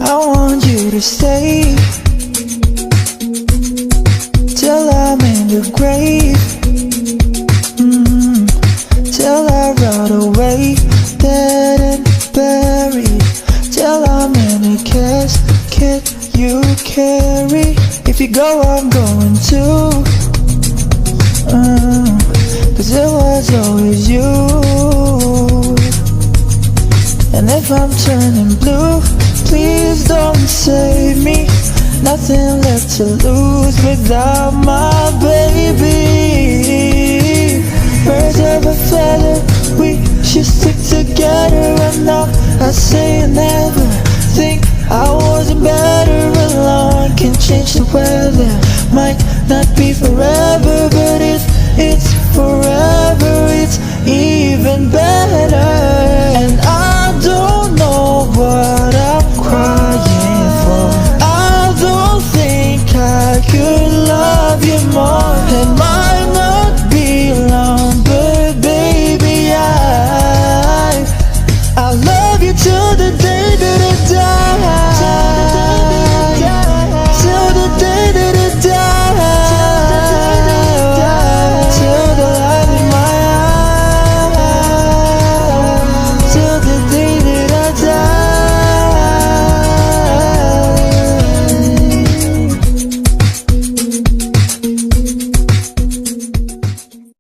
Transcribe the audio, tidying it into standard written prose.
I want you to stay till I'm in the grave, till I rot away, dead and buried, till I'm in a casket you carry. If you go, I'm going too, 'cause it was always you. And if I'm turning blue, please don't save me. Nothing left to lose without my baby. Birds of a feather, we should stick together. And now I say I never think I wasn't better alone. Can change the weather, might not be forever.